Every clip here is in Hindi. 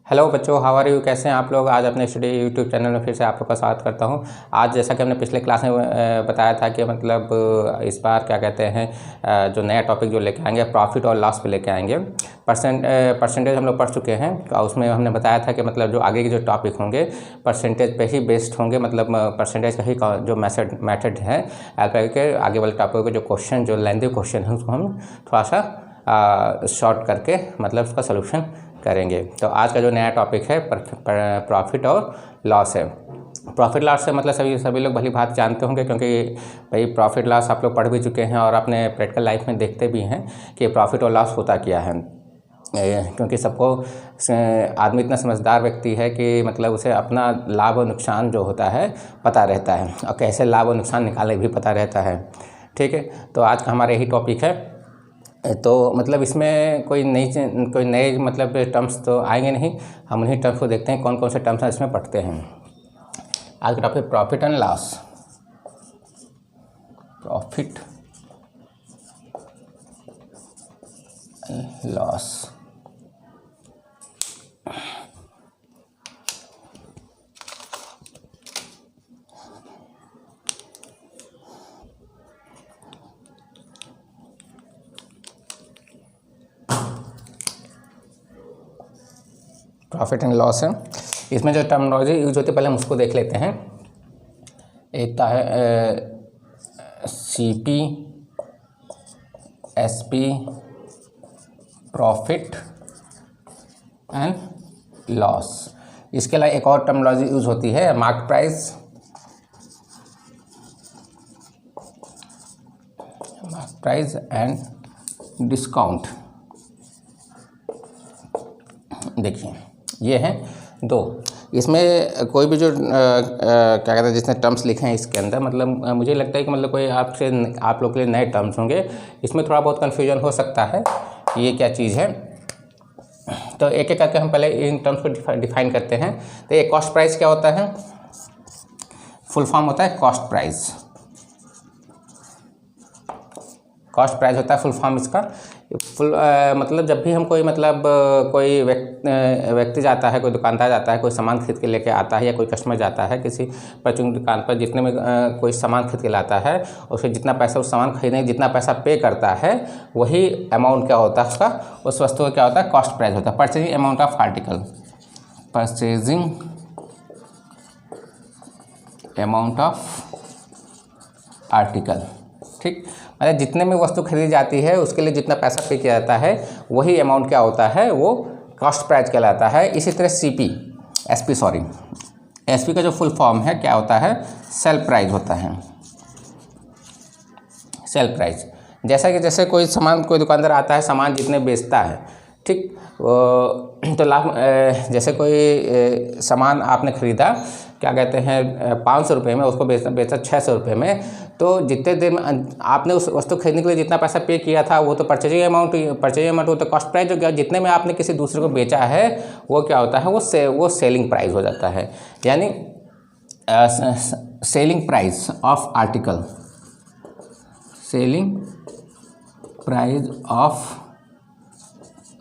हेलो बच्चों, हाउ आर यू। कैसे हैं आप लोग। आज अपने स्टडी यूट्यूब चैनल में फिर से आप लोग का स्वागत करता हूं। आज जैसा कि हमने पिछले क्लास में बताया था कि मतलब इस बार क्या कहते हैं जो नया टॉपिक जो लेके आएंगे प्रॉफिट और लॉस पे लेके आएंगे। परसेंटेज हम लोग पढ़ चुके हैं। उसमें हमने बताया था कि मतलब जो आगे के जो टॉपिक होंगे परसेंटेज पे ही बेस्ड होंगे, मतलब परसेंटेज का ही जो मैथड है के आगे वाले टॉपिक के जो क्वेश्चन जो लेंथी क्वेश्चन है उसको हम थोड़ा सा शॉर्ट करके मतलब उसका सोल्यूशन करेंगे। तो आज का जो नया टॉपिक है प्रॉफिट और लॉस है। प्रॉफिट लॉस से मतलब सभी लोग भली बात जानते होंगे, क्योंकि भाई प्रॉफिट लॉस आप लोग पढ़ भी चुके हैं और अपने प्रैक्टिकल लाइफ में देखते भी हैं कि प्रॉफिट और लॉस होता क्या है। क्योंकि सबको आदमी इतना समझदार व्यक्ति है कि मतलब उसे अपना लाभ और नुकसान जो होता है पता रहता है और कैसे लाभ और नुकसान निकाले भी पता रहता है। ठीक है, तो आज का हमारा यही टॉपिक है। तो मतलब इसमें कोई नए मतलब टर्म्स तो आएंगे नहीं। हम उन्हीं टर्म्स को देखते हैं कौन कौन से टर्म्स इसमें पढ़ते हैं। आज का topic profit and loss. Profit and loss. Profit and loss है। इसमें जो टर्मिनोलॉजी यूज होती है पहले हम उसको देख लेते हैं। एक है CP, SP, profit and loss. इसके अलावा एक और टर्मिनोलॉजी यूज होती है मार्केट प्राइस, एंड डिस्काउंट। देखिए ये हैं दो। इसमें कोई भी जो क्या कहते हैं जिसने टर्म्स लिखे हैं इसके अंदर मतलब मुझे लगता है कि मतलब कोई आप लोग के लिए नए टर्म्स होंगे। इसमें थोड़ा बहुत कन्फ्यूजन हो सकता है कि ये क्या चीज़ है। तो एक एक करके हम पहले इन टर्म्स को डिफाइन करते हैं। तो ये कॉस्ट प्राइस क्या होता है? फुल फॉर्म होता है कॉस्ट प्राइस। कॉस्ट प्राइस होता है फुल फॉर्म इसका। मतलब जब भी हम कोई कोई व्यक्ति जाता है, कोई दुकानदार जाता है, कोई सामान खरीद के लेके आता है, या कोई कस्टमर जाता है किसी परचून दुकान पर, जितने में कोई सामान खरीद के लाता है उससे जितना पैसा उस सामान खरीदने जितना पैसा पे करता है वही अमाउंट क्या होता है उसका, उस वस्तु का क्या होता है? कॉस्ट प्राइस होता है। Purchasing amount of article, purchasing amount of article. ठीक, मतलब जितने में वस्तु खरीदी जाती है उसके लिए जितना पैसा पे किया जाता है वही अमाउंट क्या होता है? वो कॉस्ट प्राइस कहलाता है। इसी तरह एसपी का जो फुल फॉर्म है क्या होता है? सेल प्राइस होता है। सेल प्राइस जैसे कोई सामान कोई दुकानदार आता है, सामान जितने बेचता है, ठीक, तो लाभ जैसे कोई सामान आपने खरीदा क्या कहते हैं 500 रुपये में, उसको बेचा 600 रुपये में। तो जितने देर में आपने उस वस्तु खरीदने के लिए जितना पैसा पे किया था वो तो परचेजिंग अमाउंट वो तो कॉस्ट प्राइस हो गया। जितने में आपने किसी दूसरे को बेचा है वो क्या होता है? वो सेलिंग प्राइस हो जाता है। यानी selling price of article, selling price of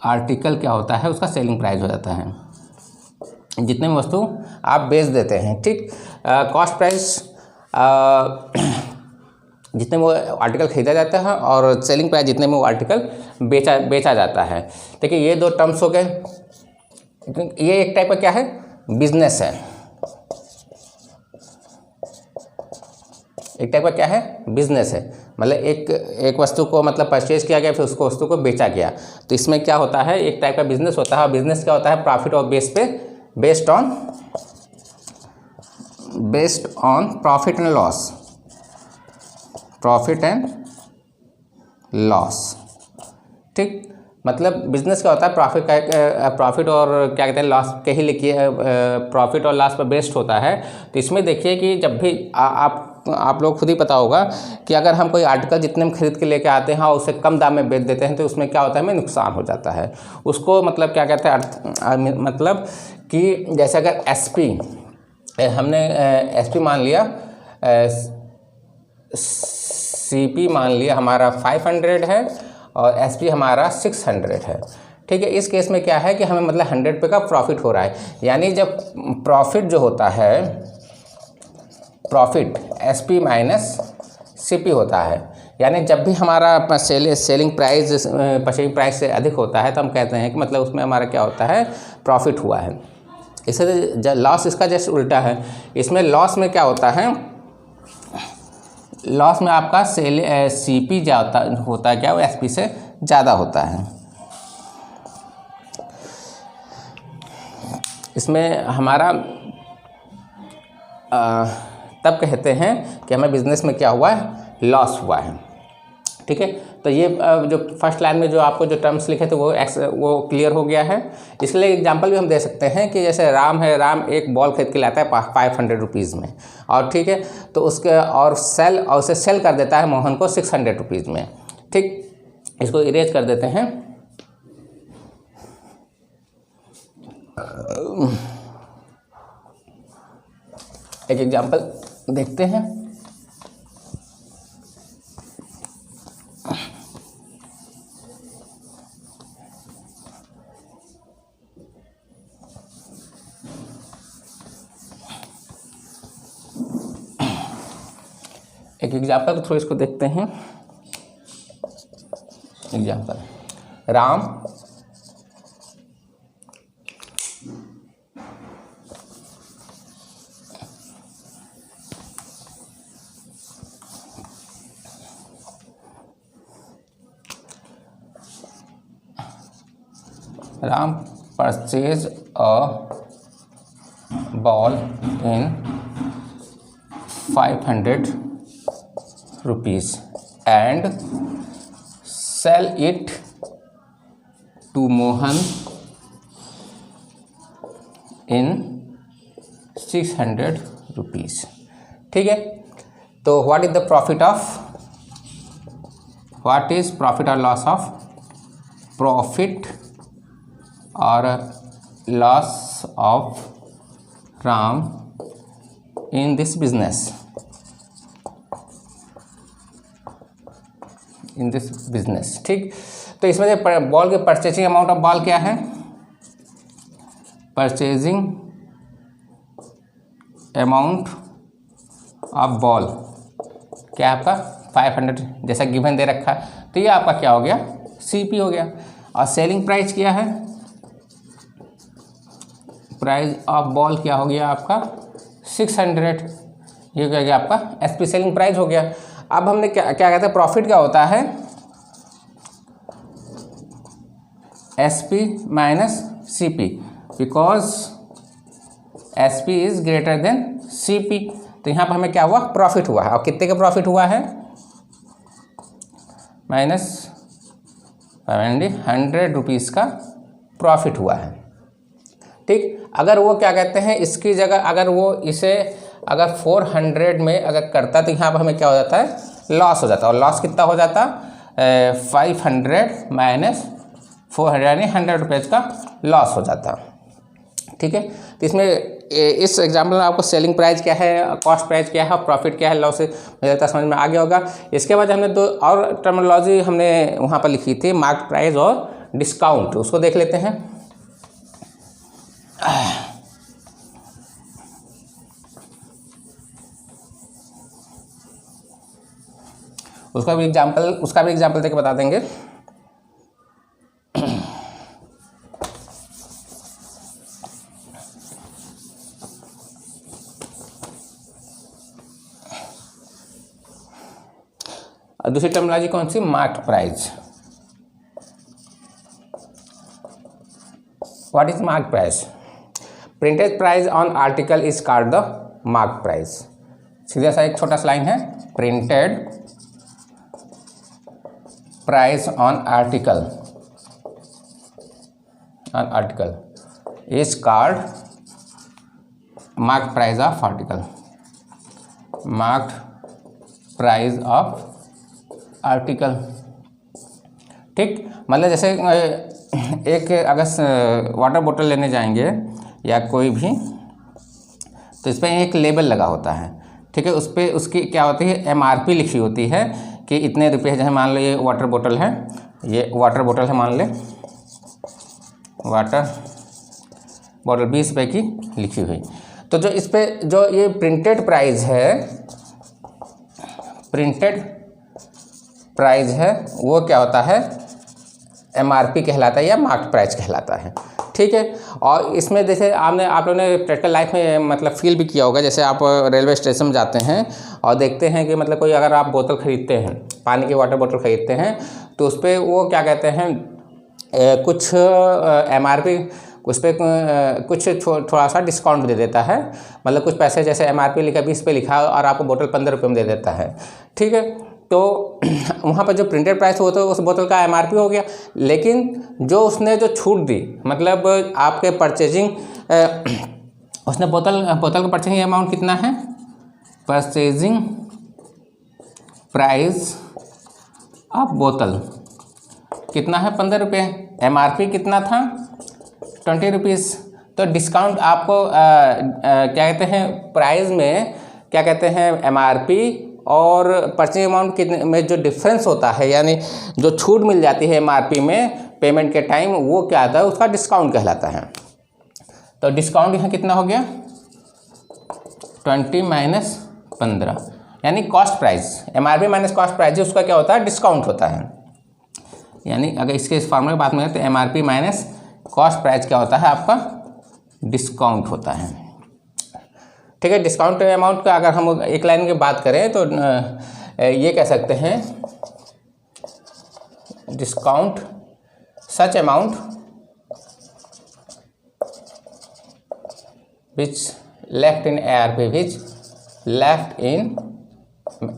article क्या होता है? उसका सेलिंग प्राइस हो जाता है जितने में वस्तु आप बेच देते हैं। ठीक, कॉस्ट प्राइस जितने में वो आर्टिकल खरीदा जाता है और सेलिंग प्राइस जितने में वो आर्टिकल बेचा जाता है। देखिए ये दो टर्म्स हो गए। ये एक टाइप का क्या है? बिजनेस है। एक टाइप का क्या है? बिजनेस है। मतलब एक वस्तु को मतलब परचेज किया गया, फिर उसको वस्तु को बेचा गया। तो इसमें क्या होता है? एक टाइप का बिजनेस होता है। और बिजनेस क्या होता है? प्रॉफिट और based on profit and loss. Profit and loss. ठीक, मतलब बिजनेस क्या होता है? प्रॉफिट और क्या कहते हैं लॉस के ही लिखिए, प्रॉफिट और लॉस पर बेस्ड होता है। तो इसमें देखिए कि जब भी आप लोग खुद ही पता होगा कि अगर हम कोई आर्टिकल जितने में खरीद के लेके आते हैं और उसे कम दाम में बेच देते हैं तो उसमें क्या होता है? हमें नुकसान हो जाता है। उसको मतलब क्या कहते हैं मतलब कि जैसे अगर एसपी हमने एसपी मान लिया, सीपी मान लिया हमारा 500 है और एसपी हमारा 600 है। ठीक है। इस केस में क्या है कि हमें मतलब 100 रुपये का प्रॉफिट हो रहा है, यानी जब प्रॉफिट जो होता है, प्रॉफिट SP माइनस CP होता है, यानी जब भी हमारा सेलिंग प्राइस परचेजिंग प्राइस से अधिक होता है तो हम कहते हैं कि मतलब उसमें हमारा क्या होता है, प्रॉफिट हुआ है। इससे लॉस इसका जस्ट उल्टा है। इसमें लॉस में क्या होता है, लॉस में आपका CP होता है क्या, वो SP से ज़्यादा होता है। इसमें हमारा तब कहते हैं कि हमें बिजनेस में क्या हुआ है, लॉस हुआ है। ठीक है, तो ये जो फर्स्ट लाइन में जो आपको जो टर्म्स लिखे थे वो क्लियर हो गया है। इसके लिए एग्जांपल भी हम दे सकते हैं कि जैसे राम है, राम एक बॉल खरीद के लाता है 500 रुपीज़ में, और ठीक है, तो उसके और उसे सेल कर देता है मोहन को 600 रुपीज़ में। ठीक, इसको इरेज कर देते हैं। एक एग्जांपल देखते हैं। एक एग्जांपल के थ्रू इसको देखते हैं। Example, Ram purchase a ball in 500 rupees and sell it to Mohan in 600 rupees। ठीक है, तो what is profit or loss of, profit or loss of Ram in this business, ठीक। तो इसमें से बॉल के परचेजिंग अमाउंट ऑफ बॉल क्या है, परचेजिंग अमाउंट ऑफ बॉल क्या है आपका 500, जैसा गिवन दे रखा है, तो ये आपका क्या हो गया, CP हो गया। और सेलिंग प्राइस क्या है, प्राइस ऑफ बॉल क्या हो गया आपका 600, ये क्या गया आपका SP सेलिंग प्राइस हो गया। अब हमने क्या कहते हैं, प्रॉफिट क्या होता है, SP minus CP, because SP is greater than CP। तो यहाँ पर हमें क्या हुआ, प्रॉफिट हुआ है। और कितने का प्रॉफिट हुआ है, माइनस 100 रुपीज़ का प्रॉफिट हुआ है। ठीक, अगर वो क्या कहते हैं, इसकी जगह अगर वो इसे अगर 400 में अगर करता तो यहाँ पर हमें क्या हो जाता है, लॉस हो जाता। और लॉस कितना हो जाता, 500 माइनस 400, यानी 100 रुपीज़ का लॉस हो जाता। ठीक है, तो इसमें इस एग्जाम्पल में आपको सेलिंग प्राइस क्या है, कॉस्ट प्राइस क्या है, प्रॉफिट क्या है, लॉस मुझे लगता है समझ में आ गया होगा। इसके बाद हमने दो और टर्मिनोलॉजी हमने वहाँ पर लिखी थी, मार्केट प्राइस और डिस्काउंट, उसको देख लेते हैं। उसका भी एग्जाम्पल देके बता देंगे। दूसरी टर्मिनोलॉजी कौन सी, market price. What is market price, printed price on article is called the market price. सीधा सा एक छोटा सा लाइन है, printed price on article is called market price of article, market price of article. ठीक, मतलब जैसे एक अगर वाटर बोतल लेने जाएंगे या कोई भी, तो इस पर एक लेबल लगा होता है। ठीक है, उस पर उसकी क्या होती है, MRP लिखी होती है कि इतने रुपये। जैसे मान लो ये वाटर बोतल है, मान लें वाटर बॉटल 20 रुपये की लिखी हुई। तो जो इस पे जो ये प्रिंटेड प्राइस है, प्रिंटेड प्राइस है, वो क्या होता है, MRP कहलाता है या मार्केट प्राइस कहलाता है। ठीक है। और इसमें जैसे आप लोगों ने प्रैक्टिकल लाइफ में मतलब फील भी किया होगा, जैसे आप रेलवे स्टेशन में जाते हैं और देखते हैं कि मतलब कोई अगर आप बोतल ख़रीदते हैं, पानी की वाटर बोतल ख़रीदते हैं, तो उस पर वो क्या कहते हैं, कुछ MRP, उस पर कुछ थोड़ा सा डिस्काउंट दे देता है। मतलब कुछ पैसे, जैसे MRP लिखा 20 पे लिखा और आपको बोतल 15 रुपये में दे देता है। ठीक है। तो वहाँ पर जो प्रिंटेड प्राइस हो तो उस बोतल का MRP हो गया, लेकिन जो उसने जो छूट दी, मतलब आपके परचेजिंग, उसने बोतल का परचेजिंग अमाउंट कितना है, परचेजिंग प्राइस ऑफ बोतल कितना है, 15 रुपये। MRP कितना था, 20 रुपीज़। तो डिस्काउंट आपको क्या कहते हैं, प्राइस में क्या कहते हैं, MRP और परचेज अमाउंट कितने में जो डिफरेंस होता है, यानी जो छूट मिल जाती है MRP में पेमेंट के टाइम, वो क्या आता है, उसका डिस्काउंट कहलाता है। तो डिस्काउंट यहाँ कितना हो गया, 20 माइनस 15, यानी cost price, MRP minus cost price, उसका क्या होता है, डिस्काउंट होता है। यानी अगर इसके इस फॉर्मूले की बात करें तो MRP माइनस कॉस्ट प्राइस क्या होता है, आपका डिस्काउंट होता है। ठीक है। डिस्काउंट अमाउंट का अगर हम एक लाइन की बात करें तो ये कह सकते हैं, discount such amount which left in ARP, which left in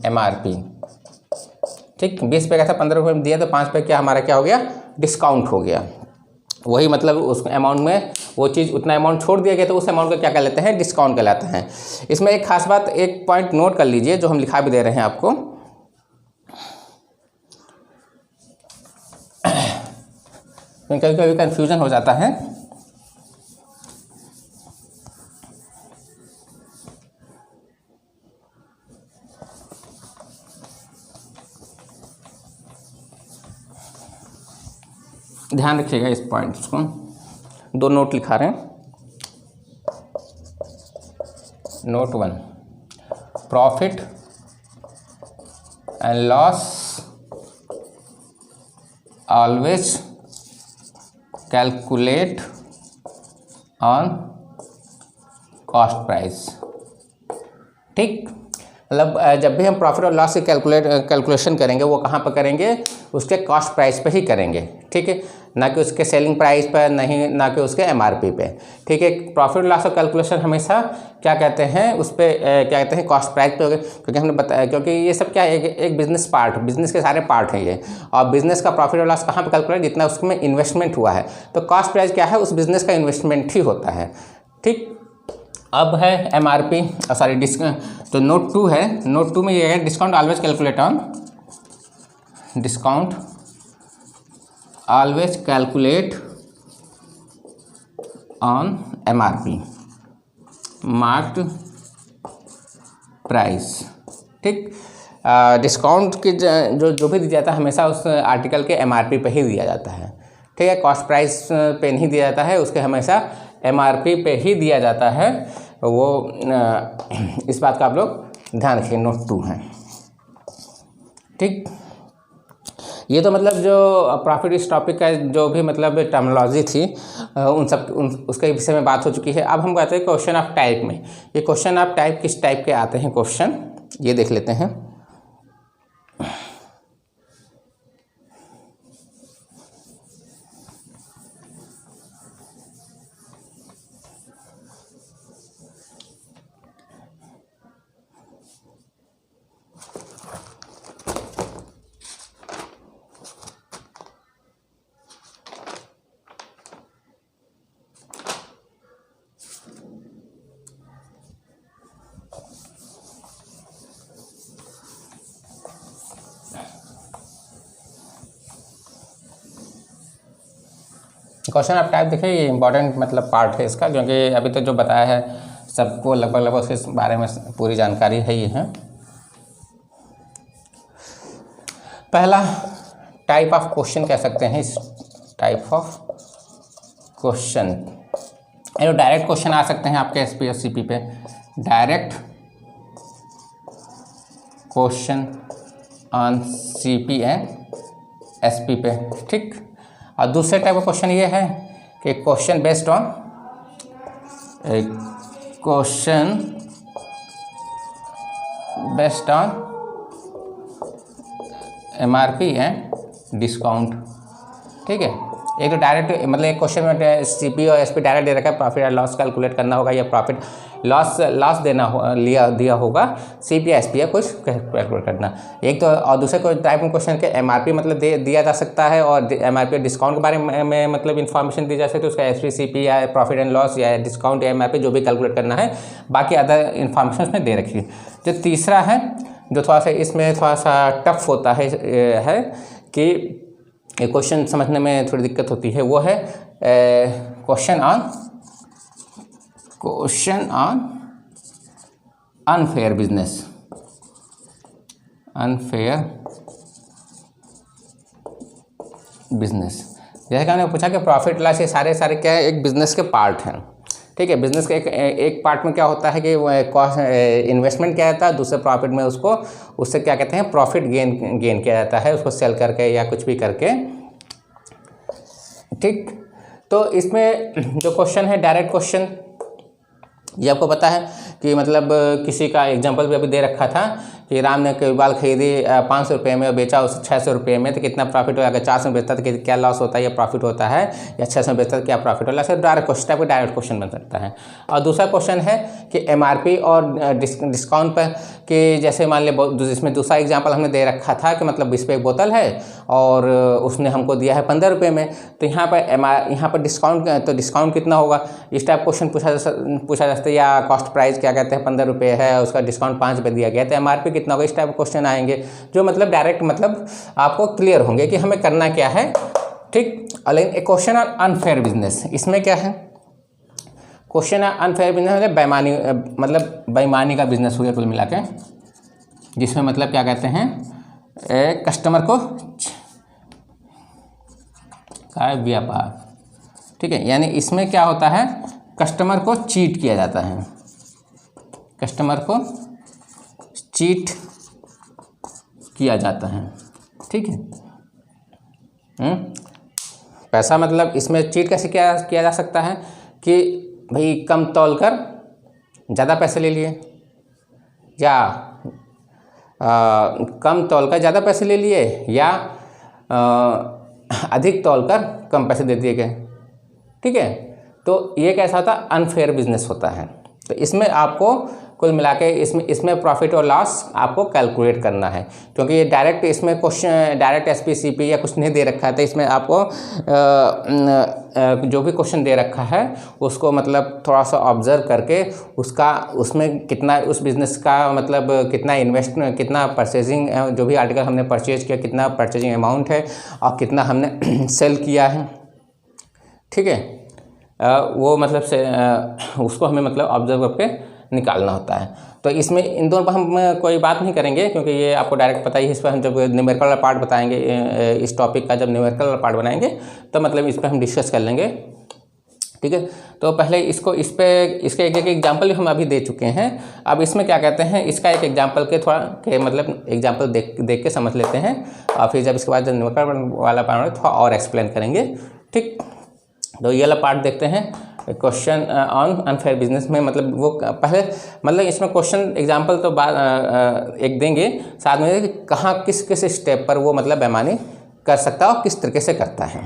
MRP। ठीक, 20 रुपये का था, 15 रुपये में दिया, तो 5 रुपये क्या हमारा क्या हो गया, डिस्काउंट हो गया। वही मतलब उस अमाउंट में वो चीज़ उतना अमाउंट छोड़ दिया गया, तो उस अमाउंट को क्या कहलाते हैं, डिस्काउंट कहलाते हैं। इसमें एक खास बात, एक पॉइंट नोट कर लीजिए, जो हम लिखा भी दे रहे हैं आपको। कभी कभी कन्फ्यूजन हो जाता है। ध्यान रखिएगा इस पॉइंट्स को, 2 नोट लिखा रहे हैं। Note 1, profit and loss always calculate on cost price. ठीक, मतलब जब भी हम प्रॉफिट और लॉस की कैलकुलेशन करेंगे, वो कहाँ पर करेंगे, उसके कॉस्ट प्राइस पे ही करेंगे। ठीक है, ना कि उसके सेलिंग प्राइस पर, नहीं, ना कि उसके MRP पे। ठीक है, प्रॉफिट लॉस और कैलकुलेशन हमेशा क्या कहते हैं, उस पर क्या कहते हैं, कॉस्ट प्राइस पे होगा, क्योंकि हमने बताया, क्योंकि ये सब क्या है, एक बिजनेस पार्ट, बिजनेस के सारे पार्ट हैं ये। और बिजनेस का प्रॉफिट और लॉस कहाँ पर कैलकुलेट, जितना उसमें इन्वेस्टमेंट हुआ है। तो कॉस्ट प्राइस क्या है, उस बिजनेस का इन्वेस्टमेंट ही होता है। ठीक, अब है MRP, सॉरी तो नोट 2 है। नोट 2 में ये है, discount always calculate on, discount always calculate on MRP, marked price. ठीक, डिस्काउंट की जो भी दिया जाता है, हमेशा उस आर्टिकल के MRP पे ही दिया जाता है। ठीक है, कॉस्ट प्राइस पे नहीं दिया जाता है, उसके हमेशा MRP पे ही दिया जाता है। वो इस बात का आप लोग ध्यान रखिए, नोट 2 है। ठीक, ये तो मतलब जो प्रॉफिट इस टॉपिक का जो भी मतलब टर्मिनोलॉजी थी, उसके विषय में बात हो चुकी है। अब हम कहते हैं क्वेश्चन ऑफ टाइप में। ये क्वेश्चन ऑफ टाइप किस टाइप के आते हैं क्वेश्चन, ये देख लेते हैं। क्वेश्चन ऑफ टाइप देखिए, ये इंपॉर्टेंट मतलब पार्ट है इसका, क्योंकि अभी तो जो बताया है सबको लगभग उसके बारे में पूरी जानकारी है ही है। पहला टाइप ऑफ क्वेश्चन कह सकते हैं, इस टाइप ऑफ क्वेश्चन, ये डायरेक्ट क्वेश्चन आ सकते हैं आपके एसपी और सीपी पे, direct question on CP and SP पे, ठीक। और दूसरे टाइप का क्वेश्चन ये है कि question based on MRP and discount, ठीक है। एक तो डायरेक्ट मतलब एक क्वेश्चन में सीपी और एसपी डायरेक्ट दे रखा है, प्रॉफिट एंड लॉस कैलकुलेट करना होगा या प्रॉफिट लॉस देना दिया होगा, सीपी या एसपी या कुछ कैलकुलेट करना। एक तो और दूसरे को टाइप में क्वेश्चन के एमआरपी मतलब दिया जा सकता है और एमआरपी डिस्काउंट के बारे में मतलब इन्फॉर्मेशन दी जा सकती है, उसका एसपी सीपी या प्रॉफिट एंड लॉस या डिस्काउंट या एमआरपी जो भी कैलकुलेट करना है, बाकी अदर इन्फॉर्मेशन उसमें दे रखी है। जो तीसरा है जो थोड़ा सा इसमें थोड़ा सा टफ होता है कि ये क्वेश्चन समझने में थोड़ी दिक्कत होती है, वो है क्वेश्चन ऑन अनफेयर बिजनेस। जैसे कि हमने पूछा कि प्रॉफिट लॉस ये सारे क्या है, एक बिजनेस के पार्ट हैं, ठीक है। बिजनेस के एक पार्ट में क्या होता है कि कॉस्ट इन्वेस्टमेंट किया जाता है, दूसरे प्रॉफिट में उससे क्या कहते हैं प्रॉफिट गेन किया जाता है, उसको सेल करके या कुछ भी करके, ठीक। तो इसमें जो क्वेश्चन है डायरेक्ट क्वेश्चन, ये आपको पता है कि मतलब किसी का एग्जांपल भी अभी दे रखा था कि राम ने कोई बाल खरीदी 500 रुपये में और बेचा उसे 600 रुपये में, तो कितना प्रॉफिट होगा। अगर 400 में बेचता तो क्या लॉस होता है या प्रॉफिट होता है, या 600 में बेचता तो क्या प्रॉफिट होता है। डायरेक्ट क्वेश्चन टाइप का डायरेक्ट क्वेश्चन बन सकता है। और दूसरा क्वेश्चन है कि एमआरपी और डिस्काउंट पर, कि जैसे मान लिया इसमें दूसरा एग्जाम्पल हमने दे रखा था कि मतलब 20 रुपये एक बोतल है और उसने हमको दिया है 15 रुपये में, तो यहाँ पर डिस्काउंट कितना होगा, इस टाइप क्वेश्चन पूछा जा सकता है। या कॉस्ट प्राइस क्या कहते हैं 15 रुपये है, उसका डिस्काउंट 5 रुपये दिया गया, तो एमआरपी कितना होगा, इस टाइप क्वेश्चन आएंगे जो मतलब डायरेक्ट मतलब आपको क्लियर होंगे कि हमें करना क्या है, ठीक। लेकिन एक क्वेश्चन ऑन अनफेयर बिजनेस, इसमें क्या है, क्वेश्चन अनफेयर बिजनेस मतलब बेईमानी का बिजनेस हो गया कुल मिला के, जिसमें मतलब क्या कहते हैं कस्टमर को व्यापार, ठीक है। यानी इसमें क्या होता है, कस्टमर को चीट किया जाता है, कस्टमर को चीट किया जाता है, ठीक है। पैसा मतलब इसमें चीट कैसे किया जा सकता है कि भाई कम तौल कर ज़्यादा पैसे ले लिए, या कम तौल कर ज़्यादा पैसे ले लिए, या अधिक तौल कर कम पैसे दे दिए गए, ठीक है। तो ये कैसा होता है, अनफेयर बिजनेस होता है। तो इसमें आपको कुल मिला के इसमें प्रॉफिट और लॉस आपको कैलकुलेट करना है, क्योंकि ये डायरेक्ट इसमें क्वेश्चन डायरेक्ट एसपी सीपी या कुछ नहीं दे रखा है, तो इसमें आपको जो भी क्वेश्चन दे रखा है उसको मतलब थोड़ा सा ऑब्जर्व करके उसमें कितना उस बिज़नेस का मतलब कितना परचेजिंग, जो भी आर्टिकल हमने परचेज किया कितना परचेजिंग अमाउंट है और कितना हमने सेल किया है, ठीक है। वो मतलब से उसको हमें मतलब ऑब्जर्व करके निकालना होता है। तो इसमें इन दोनों पर हम कोई बात नहीं करेंगे, क्योंकि ये आपको डायरेक्ट पता ही है। इस पर हम जब न्यूमेरिकल वाला पार्ट बताएंगे, इस टॉपिक का जब न्यूमेरिकल वाला पार्ट बनाएंगे तो मतलब इस पर हम डिस्कस कर लेंगे, ठीक है। तो पहले इसके एक एग्जाम्पल हम अभी दे चुके हैं। अब इसमें क्या कहते हैं, इसका एक एग्जाम्पल के मतलब एग्जाम्पल देख के समझ लेते हैं, और फिर जब इसके बाद जब न्यूमेरिकल वाला पार्ट थोड़ा और एक्सप्लेन करेंगे, ठीक। तो ये वाला पार्ट देखते हैं, क्वेश्चन ऑन अनफेयर बिजनेस में मतलब वो पहले मतलब इसमें क्वेश्चन एग्जांपल तो एक देंगे साथ में कि कहाँ किस स्टेप पर वो मतलब बेईमानी कर सकता है और किस तरीके से करता है।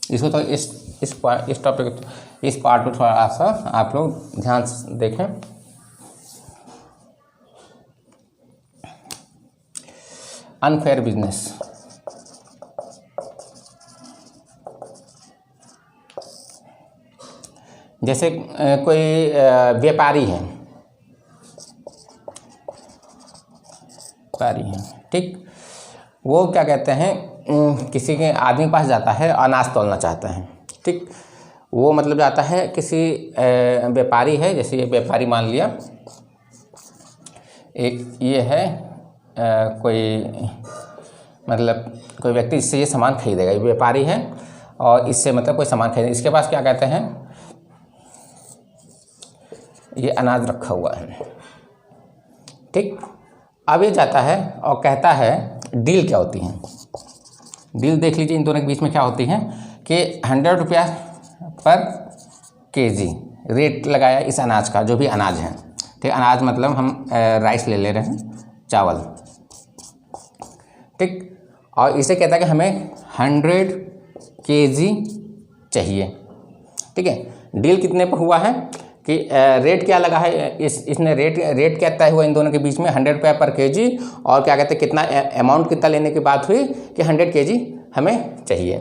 इसको तो इस टॉपिक इस पार्ट में थोड़ा सा आप लोग ध्यान से देखें। अनफेयर बिजनेस, जैसे कोई व्यापारी है, ठीक, वो क्या कहते हैं किसी के आदमी के पास जाता है, अनाज तौलना चाहता है, ठीक, वो मतलब जाता है किसी व्यापारी है, जैसे ये व्यापारी मान लिया, एक ये है कोई मतलब कोई व्यक्ति इससे ये सामान खरीदेगा, ये व्यापारी है और इससे मतलब कोई सामान खरीदेगा, इसके पास क्या कहते हैं, ये अनाज रखा हुआ है, ठीक। अब ये जाता है और कहता है, डील क्या होती है, डील देख लीजिए इन दोनों के बीच में क्या होती है कि 100 रुपया पर केजी रेट लगाया इस अनाज का, जो भी अनाज है, ठीक, अनाज मतलब हम राइस ले रहे हैं, चावल, ठीक, और इसे कहता है कि हमें 100 केजी चाहिए, ठीक है। डील कितने पर हुआ है कि रेट क्या लगा है, इसने रेट क्या तय हुआ इन दोनों के बीच में, 100 रुपया पर केजी, और क्या कहते हैं कितना अमाउंट कितना लेने की बात हुई कि 100 केजी हमें चाहिए,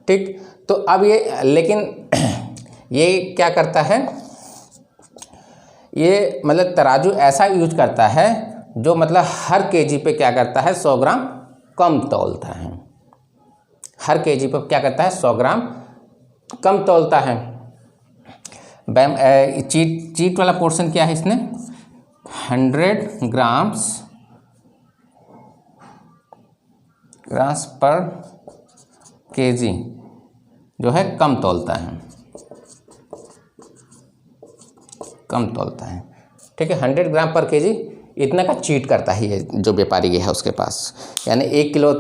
ठीक। तो अब ये लेकिन ये क्या करता है, ये मतलब तराजू ऐसा यूज करता है जो मतलब हर केजी पे क्या करता है 100 ग्राम कम तौलता है, हर केजी पे क्या करता है 100 ग्राम कम तौलता है। चीट वाला पोर्शन क्या है इसने 100 ग्राम्स पर केजी जो है कम तौलता है, ठीक है। 100 ग्राम पर केजी इतना का चीट करता है ये जो व्यापारी है उसके पास, यानी 1 किलो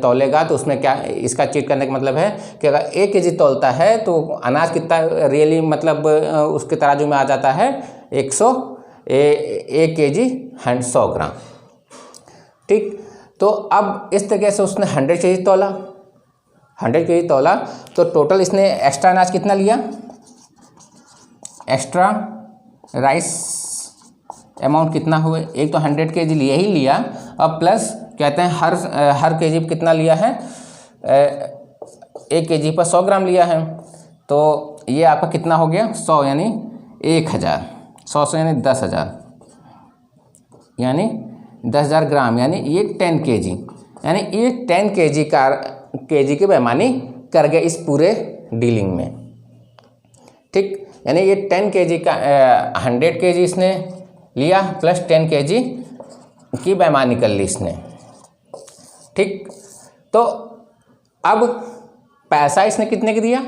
तौलेगा तो उसमें क्या, इसका चीट करने का मतलब है कि अगर 1 केजी तौलता है तो अनाज कितना रियली मतलब उसके तराजू में आ जाता है 1 केजी 100 ग्राम, ठीक। तो अब इस तरीके से उसने 100 केजी तौला, 100 केजी तौला, तो टोटल इसने एक्स्ट्रा अनाज कितना लिया, एक्स्ट्रा राइस अमाउंट कितना हुए, एक तो 100 केजी लिया ही लिया, अब प्लस कहते हैं हर केजी पर कितना लिया है, 1 केजी पर 100 ग्राम लिया है, तो ये आपका कितना हो गया 100 यानी 1000, 100 से यानी 10,000, यानी 10,000 ग्राम, यानी ये 10 केजी, यानी ये 10 केजी की बेईमानी कर गया इस पूरे डीलिंग में, ठीक। यानी ये 10 केजी का 100 केजी इसने लिया प्लस 10 केजी की बेईमानी कर ली इसने, ठीक। तो अब पैसा इसने कितने का दिया,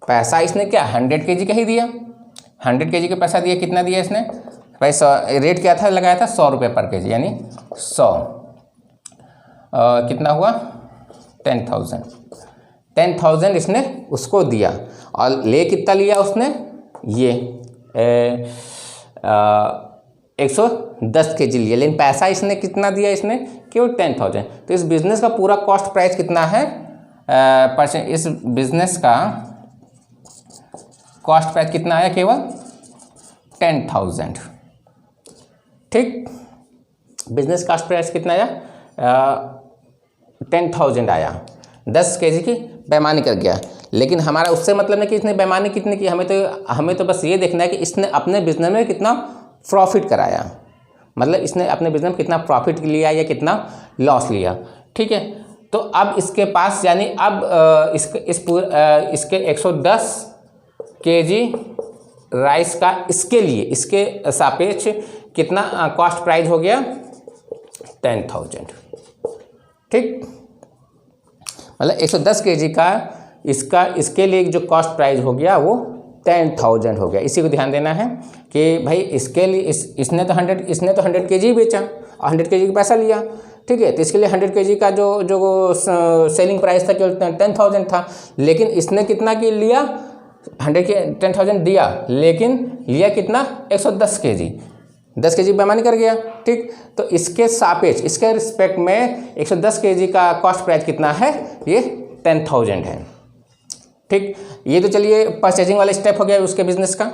पैसा इसने क्या 100 केजी का ही दिया, 100 केजी का पैसा दिया, कितना दिया इसने भाई, रेट क्या था लगाया था 100 रुपये पर केजी, यानी 100 कितना हुआ 10,000 इसने उसको दिया, और ले कितना लिया उसने, ये 110 केजी लिया, लेकिन पैसा इसने कितना दिया, इसने केवल 10,000। तो इस बिज़नेस का पूरा कॉस्ट प्राइस कितना है परसेंट, इस बिज़नेस का कॉस्ट प्राइस कितना आया, केवल 10,000, ठीक। बिज़नेस कॉस्ट प्राइस कितना आया 10,000 आया, 10 केजी की बेईमानी कर गया, लेकिन हमारा उससे मतलब नहीं कि इसने बेईमानी कितनी की, हमें तो बस ये देखना है कि इसने अपने बिजनेस में कितना प्रॉफिट कराया, मतलब इसने अपने बिजनेस में कितना प्रॉफिट लिया या कितना लॉस लिया, ठीक है। तो अब इसके पास यानी अब इसके 110 केजी राइस का इसके लिए इसके सापेक्ष कितना कॉस्ट प्राइस हो गया 10,000, ठीक। मतलब 110 केजी का इसके लिए जो कॉस्ट प्राइस हो गया वो 10,000 हो गया। इसी को ध्यान देना है कि भाई इसके लिए इसने तो 100 केजी बेचा और 100 केजी का पैसा लिया, ठीक है। तो इसके लिए 100 केजी का जो सेलिंग प्राइस था केवल 10,000 था, लेकिन इसने कितना की लिया 10,000 दिया, लेकिन लिया कितना 110 केजी, 10 केजी बेईमानी कर गया, ठीक। तो इसके सापेक्ष इसके रिस्पेक्ट में 110 केजी का कॉस्ट प्राइस कितना है, ये 10,000 है, ठीक। ये तो चलिए परचेजिंग वाला स्टेप हो गया उसके बिजनेस का,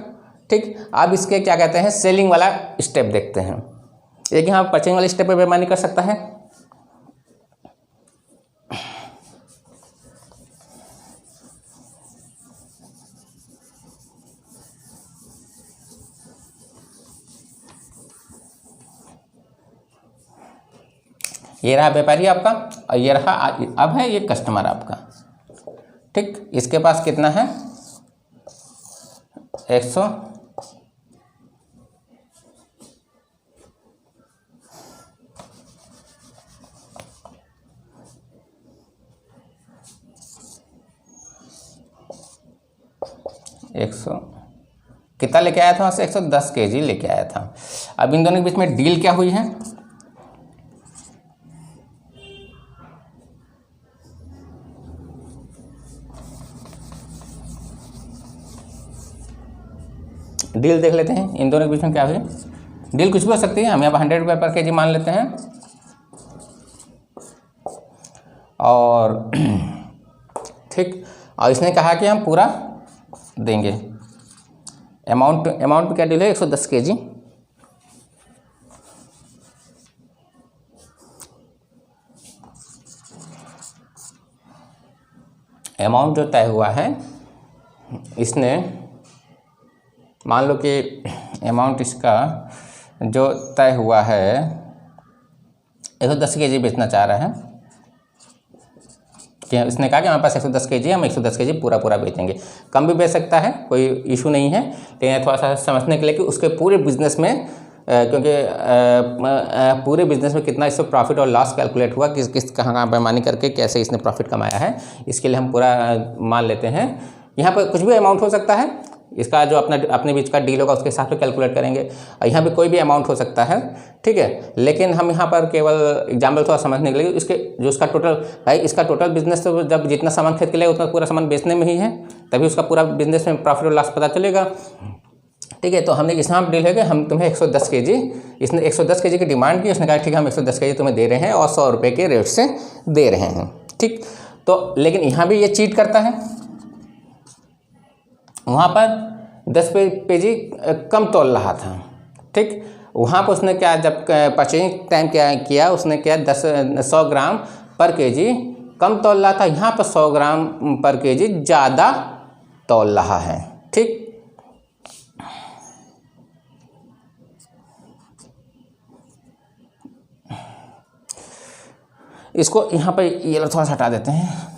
ठीक। अब इसके क्या कहते हैं सेलिंग वाला स्टेप देखते हैं। एक यहाँ परचेजिंग वाले स्टेप पर बेईमानी कर सकता है, ये रहा व्यापारी आपका और ये रहा अब है ये कस्टमर आपका। ठीक, इसके पास कितना है 100 100 कितना लेके आया था वहाँ से 110 केजी लेके आया था। अब इन दोनों के बीच में डील क्या हुई है, डील देख लेते हैं इन दोनों के बीच में क्या हुई। डील कुछ भी हो सकती है, हम यहाँ पर 100 रुपये पर केजी मान लेते हैं। और ठीक, और इसने कहा कि हम पूरा देंगे। अमाउंट पे क्या डील है 110 केजी। अमाउंट जो तय हुआ है इसने मान लो कि अमाउंट इसका जो तय हुआ है 110 केजी बेचना चाह रहा है कि इसने कहा कि हमारे पास 110 केजी है, हम 110 केजी पूरा बेचेंगे। कम भी बेच सकता है, कोई इशू नहीं है, लेकिन थोड़ा सा समझने के लिए कि उसके पूरे बिजनेस में क्योंकि पूरे बिजनेस में कितना इससे प्रॉफिट और लॉस कैलकुलेट हुआ, किस कहाँ बेईमानी करके कैसे इसने प्रॉफिट कमाया है, इसके लिए हम पूरा मान लेते हैं। यहाँ पर कुछ भी अमाउंट हो सकता है, इसका जो अपने बीच का डील होगा उसके हिसाब से कैलकुलेट करेंगे। और यहाँ पे कोई भी अमाउंट हो सकता है, ठीक है। लेकिन हम यहाँ पर केवल एग्जाम्पल थोड़ा समझने के लिए इसके जो उसका टोटल भाई इसका टोटल बिजनेस तो जब जितना सामान खरीद के लेगा उतना पूरा सामान बेचने में ही है, तभी उसका पूरा बिजनेस में प्रॉफिट और लॉस पता चलेगा, ठीक है। तो हमने इसमें डील है कि हम तुम्हें 110 केजी, इसने 110 केजी की डिमांड की, उसने कहा ठीक है हम 110 केजी तुम्हें दे रहे हैं और 100 रुपये के रेट से दे रहे हैं, ठीक। तो लेकिन यहाँ भी ये चीट करता है, वहाँ पर 10 केजी कम तोल रहा था, ठीक। वहाँ पर उसने क्या, जब परचेजिंग टाइम क्या किया, उसने क्या 100 ग्राम पर केजी कम तोल रहा था, यहाँ पर 100 ग्राम पर केजी ज़्यादा तोल रहा है, ठीक। इसको यहाँ पर ये थोड़ा सा हटा देते हैं,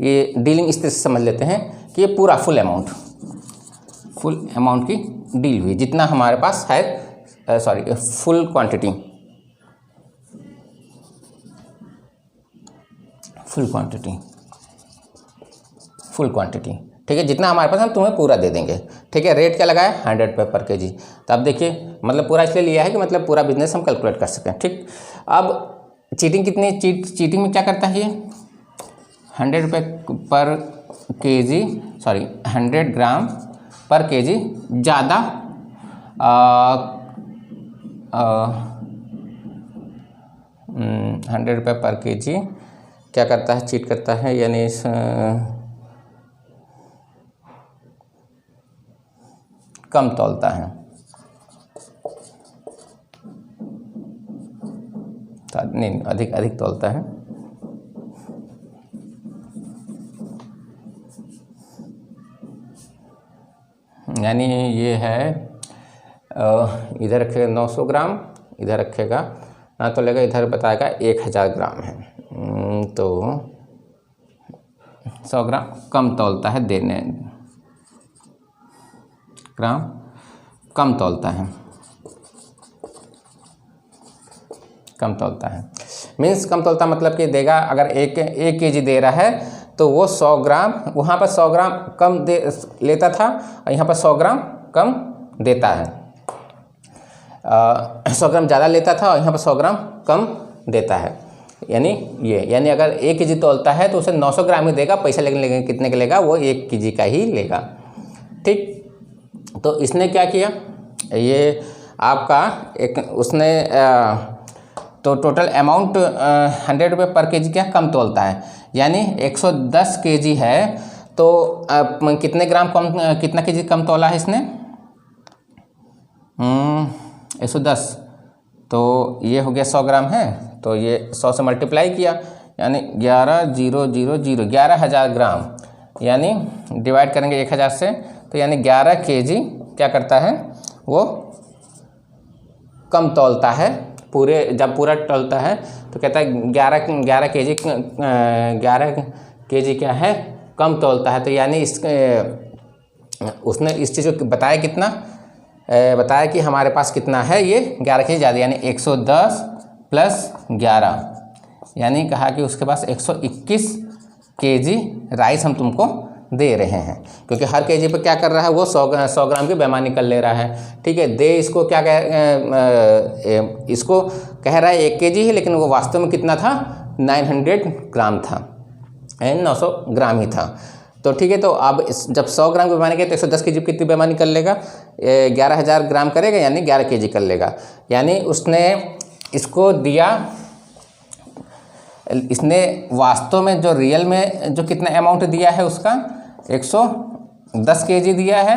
ये डीलिंग इस तरह से समझ लेते हैं कि ये पूरा फुल अमाउंट की डील हुई, जितना हमारे पास है, फुल क्वांटिटी, ठीक है। जितना हमारे पास हम तुम्हें पूरा दे देंगे, ठीक है। रेट क्या लगाया 100 रुपये पर केजी। तो अब देखिए मतलब पूरा इसलिए लिया है कि मतलब पूरा बिजनेस हम कैलकुलेट कर सकें, ठीक। अब चीटिंग कितनी, चीटिंग में क्या करता है ये 100 रुपये पर केजी, 100 ग्राम पर केजी ज़्यादा 100 रुपये पर केजी क्या करता है, चीट करता है, यानी कम तौलता है, नहीं अधिक तौलता है। यानी ये है इधर रखेगा 900 ग्राम, इधर रखेगा ना तो लेगा, इधर बताएगा 1000 ग्राम है, तो 100 ग्राम कम तौलता है, देने ग्राम कम तौलता है, मीन्स कम तौलता मतलब कि देगा, अगर एक केजी दे रहा है तो वो 100 ग्राम, वहाँ पर 100 ग्राम कम लेता था और यहाँ पर 100 ग्राम कम देता है, 100 ग्राम ज़्यादा लेता था और यहाँ पर 100 ग्राम कम देता है। यानी अगर 1 केजी तौलता है तो उसे 900 ग्राम ही देगा, पैसा लेकिन कितने का लेगा, वो 1 केजी का ही लेगा, ठीक। तो इसने क्या किया, ये आपका एक उसने तो टोटल अमाउंट 100 रुपये पर केजी क्या कम तोलता है, यानी 110 केजी है तो कितने ग्राम कम, कितना केजी कम तोला है इसने 110, तो ये हो गया 100 ग्राम है, तो ये 100 से मल्टीप्लाई किया, यानी 11,000 ग्राम, यानी डिवाइड करेंगे 1000 से, तो यानी 11 केजी क्या करता है, वो कम तौलता है पूरे जब पूरा टलता है तो कहता है 11 केजी क्या है, कम तोलता है। तो यानी उसने इस चीज़ को बताया कितना, बताया कि हमारे पास कितना है, ये 11 केजी ज़्यादा, यानी 110 प्लस 11, यानी कहा कि उसके पास 121 केजी राइस हम तुमको दे रहे हैं, क्योंकि हर केजी पे क्या कर रहा है वो 100 ग्राम की बेईमानी कर ले रहा है। ठीक है, दे इसको क्या इसको कह रहा है 1 केजी है, लेकिन वो वास्तव में कितना था, 900 ग्राम था, 900 ग्राम ही था। तो ठीक है, तो अब जब 100 ग्राम की बेईमानी करे तो 110 केजी कितनी बेईमानी कर लेगा, 11,000 ग्राम करेगा, यानी 11 केजी कर लेगा। यानी उसने इसको दिया, इसने वास्तव में जो रियल में जो कितना अमाउंट दिया है उसका 110 केजी दिया है,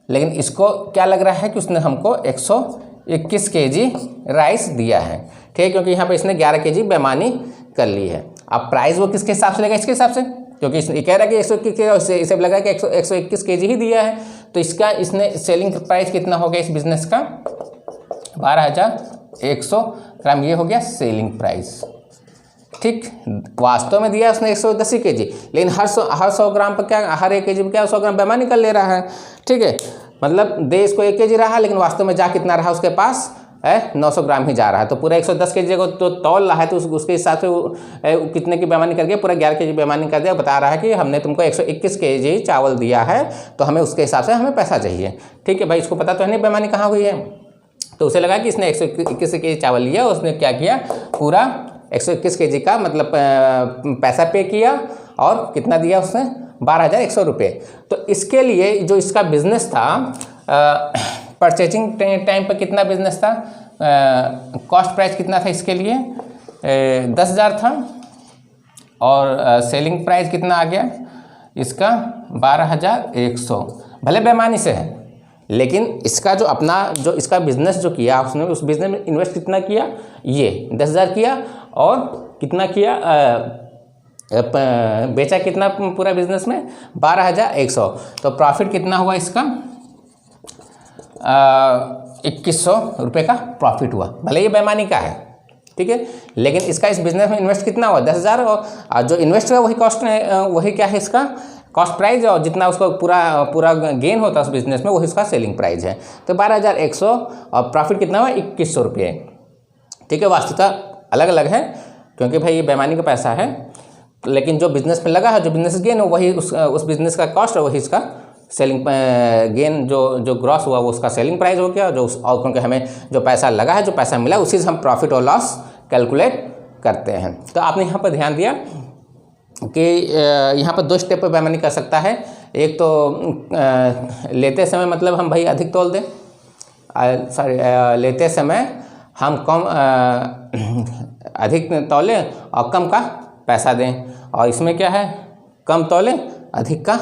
लेकिन इसको क्या लग रहा है कि उसने हमको 121 केजी राइस दिया है। ठीक है, क्योंकि यहाँ पे इसने 11 केजी बेईमानी कर ली है। अब प्राइस वो किसके हिसाब से लेगा, इसके हिसाब से, क्योंकि ये कह रहा है कि 121, इसे लगा कि 121 केजी ही दिया है, तो इसका इसने सेलिंग प्राइस कितना हो गया इस बिजनेस का, 12,100 ग्राम, ये हो गया सेलिंग प्राइस। ठीक, वास्तव में दिया उसने 110 केजी, लेकिन हर 100 ग्राम पर क्या, हर 1 केजी पर क्या 100 ग्राम बेईमानी कर ले रहा है। ठीक है, मतलब दे इसको 1 केजी रहा, लेकिन वास्तव में जा कितना रहा उसके पास है, 900 ग्राम ही जा रहा है। तो पूरा 110 केजी को तो तौल रहा है, तो उसके हिसाब से कितने की बेईमानी करके पूरा 11 केजी बेईमानी कर दिया, बता रहा है कि हमने तुमको 121 केजी चावल दिया है, तो हमें उसके हिसाब से हमें पैसा चाहिए। ठीक है भाई, इसको पता तो है नहीं बेईमानी कहाँ हुई है, तो उसे लगा कि इसने 121 केजी चावल लिया, उसने क्या किया, पूरा 121 केजी का मतलब पैसा पे किया, और कितना दिया उसने, 12,100 रुपये। तो इसके लिए जो इसका बिजनेस था, परचेजिंग टाइम पर कितना बिजनेस था, कॉस्ट प्राइस कितना था इसके लिए, 10,000 था, और सेलिंग प्राइस कितना आ गया इसका, 12,100। भले बेईमानी से है, लेकिन इसका जो अपना जो इसका बिजनेस जो किया उसने, उस बिजनेस में इन्वेस्ट कितना किया, ये 10,000 किया, और कितना किया, बेचा कितना पूरा बिजनेस में, 12,100। तो प्रॉफिट कितना हुआ इसका, 2,100 रुपये का प्रॉफिट हुआ, भले ये बेईमानी का है। ठीक है, लेकिन इसका इस बिजनेस में इन्वेस्ट कितना हुआ, 10,000, और जो इन्वेस्ट हुआ वही कॉस्ट, वही क्या है इसका कॉस्ट प्राइस, और जितना उसको पूरा गेन होता है उस बिजनेस में वही उसका सेलिंग प्राइस है। तो 12,100, और प्रॉफिट कितना हुआ, 2,100 रुपये। ठीक है, वास्तविकता अलग अलग है, क्योंकि भाई ये बेईमानी का पैसा है, लेकिन जो बिजनेस में लगा है, जो बिजनेस गेन हो वही उस बिजनेस का कॉस्ट है, वही इसका सेलिंग गेन, जो ग्रॉस हुआ वो उसका सेलिंग प्राइस हो गया, और क्योंकि हमें जो पैसा लगा है, जो पैसा मिला, उसी से हम प्रॉफिट और लॉस कैलकुलेट करते हैं। तो आपने यहाँ पर ध्यान दिया कि यहाँ पर 2 स्टेप पर बेईमानी कर सकता है। एक तो लेते समय मतलब हम भाई अधिक तोल दें, लेते समय हम कम अधिक तौलें और कम का पैसा दें, और इसमें क्या है, कम तौलें अधिक का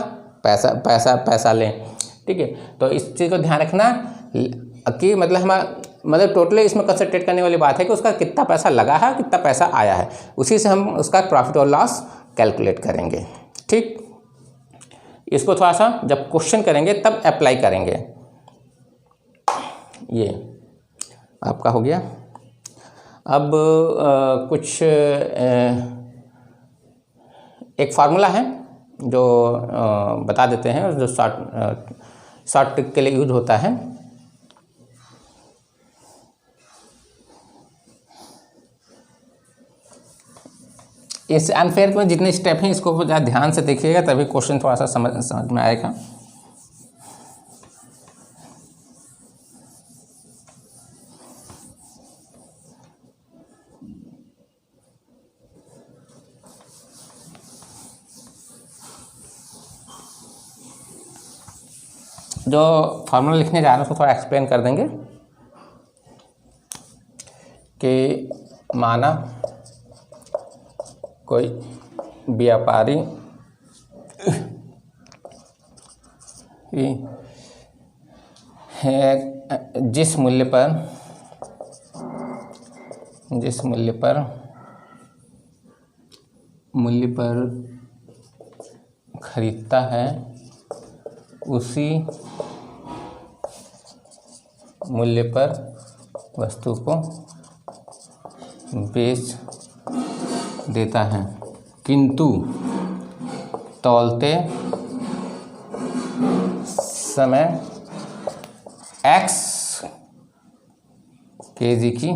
पैसा लें। ठीक है, तो इस चीज़ को ध्यान रखना कि मतलब टोटली इसमें कंसंट्रेट करने वाली बात है कि उसका कितना पैसा लगा है, कितना पैसा आया है, उसी से हम उसका प्रॉफिट और लॉस कैलकुलेट करेंगे। ठीक, इसको थोड़ा सा जब क्वेश्चन करेंगे तब अप्लाई करेंगे। ये आपका हो गया। अब कुछ एक फार्मूला है जो बता देते हैं, जो शॉर्ट ट्रिक के लिए यूज होता है। इस अनफेयर में जितने स्टेप हैं इसको ज़्यादा ध्यान से देखिएगा, तभी क्वेश्चन थोड़ा सा समझ में आएगा। जो फार्मूला लिखने जा रहे हैं उसको थोड़ा एक्सप्लेन कर देंगे कि माना कोई व्यापारी है जिस मूल्य पर खरीदता है उसी मूल्य पर वस्तु को बेच देता है, किंतु तौलते समय x kg की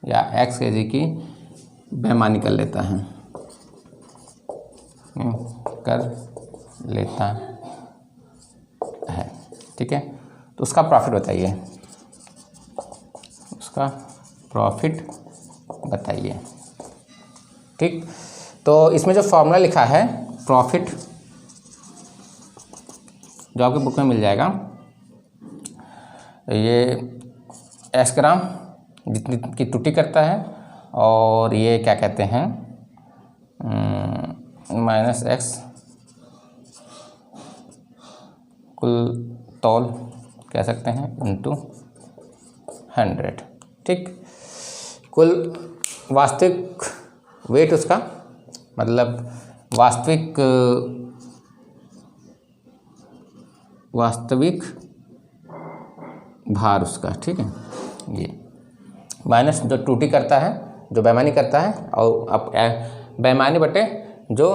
या x kg की बेईमानी कर लेता है, ठीक है। तो उसका प्रॉफिट बताइए, उसका प्रॉफिट बताइए, ठीक। तो इसमें जो फॉर्मूला लिखा है प्रॉफिट, जो आपकी बुक में मिल जाएगा, ये x ग्राम जितनी की त्रुटि करता है, और ये क्या कहते हैं -x कुल तौल कह सकते हैं इंटू 100, ठीक। कुल वास्तविक वेट उसका, मतलब वास्तविक भार उसका, ठीक है। ये माइनस जो त्रुटि करता है, जो बेईमानी करता है, और अब बेईमानी बटे जो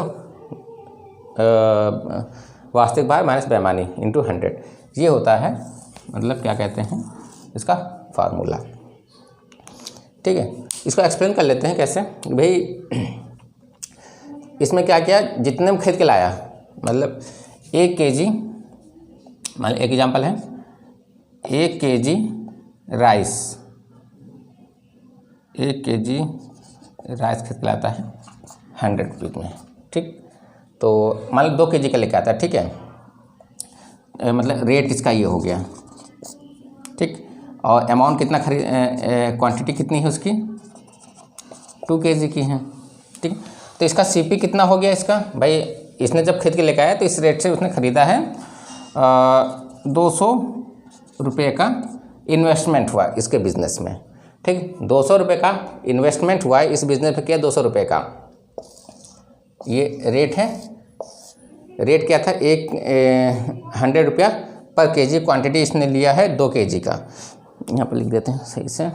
वास्तविक भार माइनस बेईमानी इंटू 100, ये होता है, मतलब क्या कहते हैं इसका फार्मूला, ठीक है। इसको एक्सप्लेन कर लेते हैं कैसे। भाई इसमें क्या किया, जितने में खरीद के लाया, मतलब 1 kg, मान लो एक एग्जाम्पल है, 1 kg राइस, 1 kg राइस खरीद के लाता है 100 रुपये में, ठीक। तो मान लो 2 kg का लेके आता है, ठीक है, मतलब रेट इसका ये हो गया, ठीक। और अमाउंट कितना क्वांटिटी कितनी है उसकी, 2 kg की है, ठीक। तो इसका CP कितना हो गया इसका, भाई इसने जब खरीद के लेकर आया तो इस रेट से उसने ख़रीदा है 200 रुपये का इन्वेस्टमेंट हुआ इसके बिज़नेस में, ठीक। 200 रुपये का इन्वेस्टमेंट हुआ इस बिज़नेस में, किया 200 रुपये का, ये रेट है। रेट क्या था, 100 रुपया पर kg क्वांटिटी इसने लिया है 2 kg का, यहाँ पर लिख देते हैं सही से,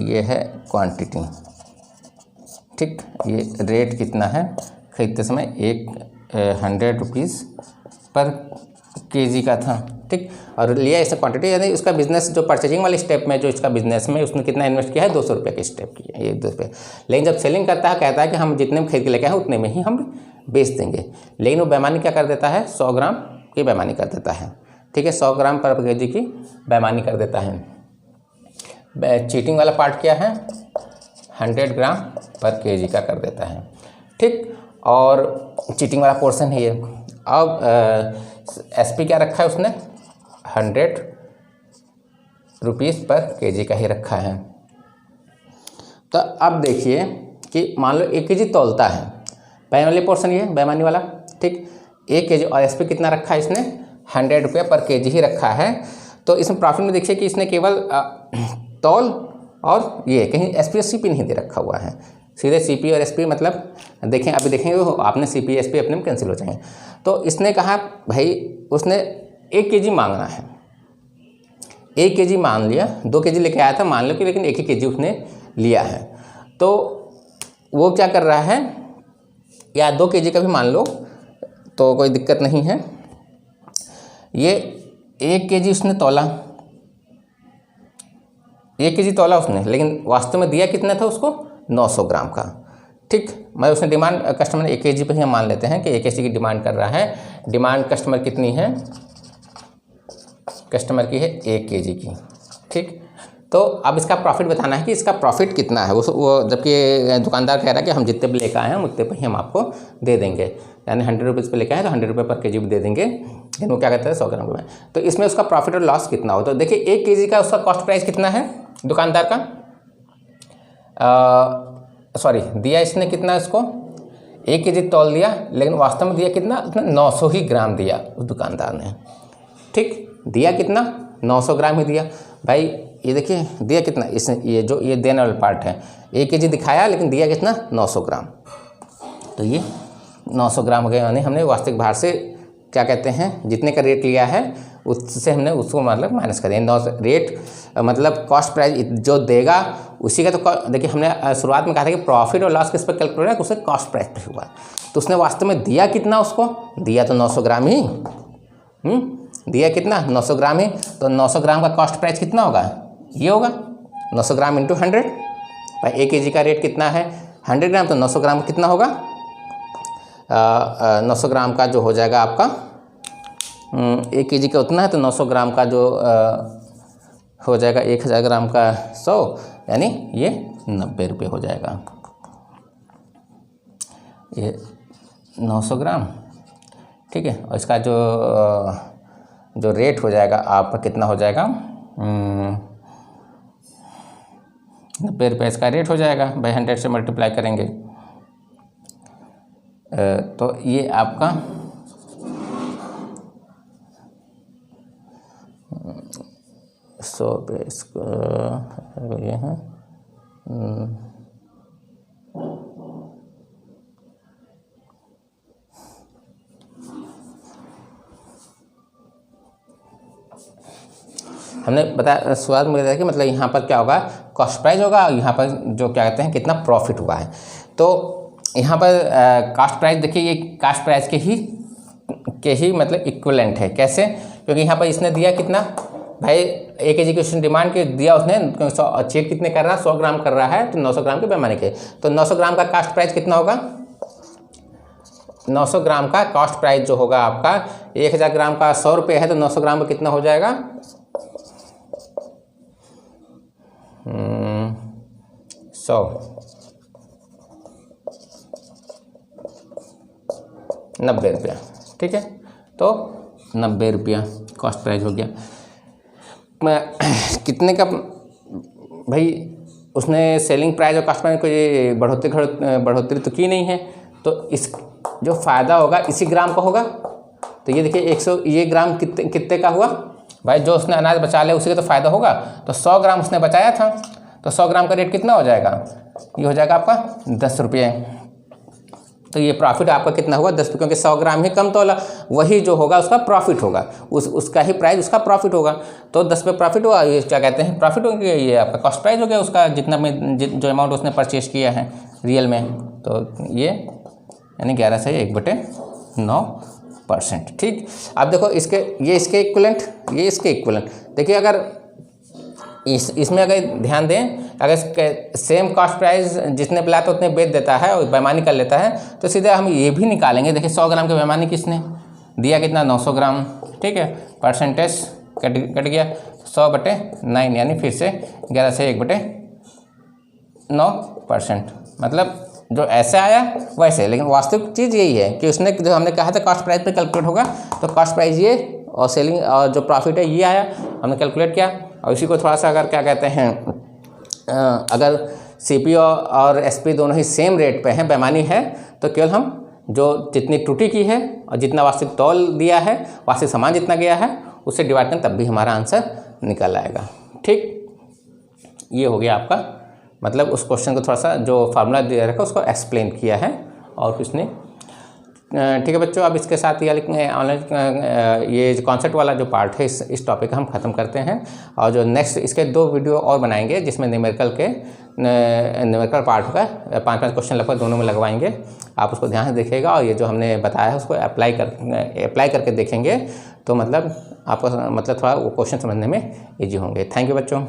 ये है क्वांटिटी, ठीक। ये रेट कितना है खरीदते समय, 100 रुपीज़ पर kg का था, ठीक। और लिया इससे क्वांटिटी, यानी उसका बिजनेस जो परचेजिंग वाले स्टेप में, जो इसका बिजनेस में उसने कितना इन्वेस्ट किया है, 200 रुपये के स्टेप की है, ये 200 रुपये। लेकिन जब सेलिंग करता है, कहता है कि हम जितने में खरीद के लेके आए हैं उतने में ही हम बेच देंगे, लेकिन वो बेईमानी क्या कर देता है, 100 ग्राम की बेईमानी कर देता है, ठीक है। 100 ग्राम पर kg की बेईमानी कर देता है। चीटिंग वाला पार्ट क्या है, 100 ग्राम पर kg का कर देता है, ठीक। और चीटिंग वाला पोर्शन है ये। अब SP क्या रखा है उसने, 100 रुपीज़ पर kg का ही रखा है। तो अब देखिए कि मान लो 1 kg तौलता है, पहले वाले पोर्शन ये बेईमानी वाला, ठीक। 1 kg और SP कितना रखा है इसने, 100 रुपये पर kg ही रखा है। तो इसमें प्रॉफिट में देखिए कि इसने केवल तौल और ये कहीं SP और CP नहीं दे रखा हुआ है, सीधे CP और SP, मतलब देखें अभी देखेंगे आपने CP SP अपने में कैंसिल हो जाएंगे। तो इसने कहा भाई उसने 1 kg मांगना है, 1 kg मान लिया, 2 kg लेके आया था मान लो कि, लेकिन 1 ही kg उसने लिया है। तो वो क्या कर रहा है, या 2 kg का भी मान लो तो कोई दिक्कत नहीं है, ये 1 kg उसने तौला, 1 kg तौला उसने, लेकिन वास्तव में दिया कितना था उसको, 900 ग्राम का, ठीक। मैं उसने डिमांड, कस्टमर 1 kg पे ही हम मान लेते हैं कि 1 kg की डिमांड कर रहा है। डिमांड कस्टमर कितनी है, कस्टमर की है 1 kg की, ठीक। तो अब इसका प्रॉफिट बताना है कि इसका प्रॉफिट कितना है, वो जबकि दुकानदार कह रहा है कि हम जितने पे लेकर आए हैं उतने पे ही हम आपको दे देंगे, यानी 100 रुपीज़ पे लेकर आए तो 100 रुपये पर kg भी दे देंगे, लेकिन वो क्या कहते हैं 100 ग्राम में। तो इसमें उसका प्रॉफिट और लॉस कितना हो, तो देखिए 1 kg का उसका कॉस्ट प्राइस कितना है दुकानदार का, सॉरी दिया इसने कितना, इसको 1 kg तौल दिया, लेकिन वास्तव में दिया कितना, उसने 900 ही ग्राम दिया उस दुकानदार ने, ठीक। दिया कितना, 900 ग्राम ही दिया। भाई ये देखिए दिया कितना, इसने ये जो ये देने वाला पार्ट है 1 kg दिखाया, लेकिन दिया कितना, 900 ग्राम। तो ये 900 ग्राम हो गया, यानी हमने वास्तविक भार से क्या कहते हैं, जितने का रेट लिया है उससे हमने उसको मतलब माइनस कर दिया। रेट मतलब कॉस्ट प्राइस जो देगा उसी का। तो देखिए हमने शुरुआत में कहा था कि प्रॉफिट और लॉस किस पर कैलकुलेट है, उससे कॉस्ट प्राइस पर हुआ। तो उसने वास्तव में दिया कितना, उसको दिया तो 900 ग्राम ही, दिया कितना 900 ग्राम ही। तो 900 ग्राम का कॉस्ट प्राइस कितना होगा, ये होगा 900 ग्राम इंटू 100। भाई 1 kg का रेट कितना है 100 ग्राम, तो 900 ग्राम कितना होगा 900 ग्राम का जो हो जाएगा आपका 1 kg का उतना है, तो 900 ग्राम का जो हो जाएगा 1000 ग्राम का 100, यानी ये 90 रुपये हो जाएगा। ये 900 ग्राम, ठीक है। और इसका जो रेट हो जाएगा आपका कितना हो जाएगा 90 रुपये इसका रेट हो जाएगा। बाई 100 से मल्टीप्लाई करेंगे तो ये आपका 100 रुपये इसका ये है। हमने बताया शुरुआत में बताया कि मतलब यहाँ पर क्या होगा, कॉस्ट प्राइस होगा, और यहाँ पर जो क्या कहते हैं कितना प्रॉफिट हुआ है। तो यहाँ पर कॉस्ट प्राइस देखिए, ये कॉस्ट प्राइस के ही मतलब इक्विवेलेंट है। कैसे, क्योंकि यहाँ पर इसने दिया कितना भाई 1 kg की डिमांड के दिया उसने, चेक कितने कर रहा है 100 ग्राम कर रहा है, तो 900 ग्राम के पैमाने के। तो 900 ग्राम का कॉस्ट प्राइस कितना होगा, 900 ग्राम का कॉस्ट प्राइस जो होगा आपका 1000 ग्राम का 100 रुपये है, तो 900 ग्राम का कितना हो जाएगा 100 90 रुपया, ठीक है। तो 90 रुपया कॉस्ट प्राइस हो गया। कितने का भाई उसने सेलिंग प्राइस और कॉस्ट प्राइस कोई बढ़ोतरी तो की नहीं है, तो इस जो फ़ायदा होगा इसी ग्राम का होगा। तो ये देखिए 100 ये ग्राम कितने का हुआ भाई, जो उसने अनाज बचा लिया उसी का तो फ़ायदा होगा। तो 100 ग्राम उसने बचाया था, तो 100 ग्राम का रेट कितना हो जाएगा, ये हो जाएगा आपका 10 रुपये। तो ये प्रॉफिट आपका कितना हुआ 10 रुपये, क्योंकि 100 ग्राम ही कम तोला, वही जो होगा उसका प्रॉफिट होगा, उसका ही प्राइस उसका प्रॉफिट होगा। तो 10 रुपये प्रॉफिट हुआ, ये क्या कहते हैं प्रॉफिट हो गया, ये आपका कॉस्ट प्राइस हो गया उसका, जितना में जो अमाउंट उसने परचेज किया है रियल में। तो ये यानी 11 से 1/9%, ठीक। अब देखो ये इसके इक्विवेलेंट, ये इसके इक्विवेलेंट। देखिए अगर इसमें अगर ध्यान दें, अगर सेम कॉस्ट प्राइस जितने बुलाया तो उतने बेच देता है और बेईमानी कर लेता है, तो सीधे हम ये भी निकालेंगे। देखिए 100 ग्राम की बेईमानी किसने दिया, कितना 900 ग्राम, ठीक है। परसेंटेज कट गया 100/9, यानी फिर से 11 से 1/9%। मतलब जो ऐसे आया वैसे, लेकिन वास्तविक चीज़ यही है कि उसने जो हमने कहा था कॉस्ट प्राइस पे कैलकुलेट होगा, तो कॉस्ट प्राइस ये और सेलिंग और जो प्रॉफिट है ये आया, हमने कैलकुलेट किया। और इसी को थोड़ा सा अगर क्या कहते हैं अगर CPO और SP दोनों ही सेम रेट पे हैं, बेईमानी है, तो केवल हम जो जितनी त्रुटि की है और जितना वास्तविक तौल दिया है, वास्तविक सामान जितना गया है, उससे डिवाइड करें, तब भी हमारा आंसर निकल आएगा, ठीक। ये हो गया आपका, मतलब उस क्वेश्चन को थोड़ा सा जो फार्मूला दिया रखा उसको एक्सप्लेन किया है और कुछ नहीं, ठीक है बच्चों। अब इसके साथ ये ऑनलाइन ये जो कॉन्सेप्ट वाला जो पार्ट है इस टॉपिक का हम ख़त्म करते हैं, और जो नेक्स्ट इसके 2 वीडियो और बनाएंगे जिसमें न्यूमेरिकल पार्ट का 5-5 क्वेश्चन लगभग दोनों में लगवाएंगे। आप उसको ध्यान से देखिएगा और ये जो हमने बताया है उसको अप्लाई करके देखेंगे, तो मतलब आपको मतलब थोड़ा वो क्वेश्चन समझने में ईजी होंगे। थैंक यू बच्चों।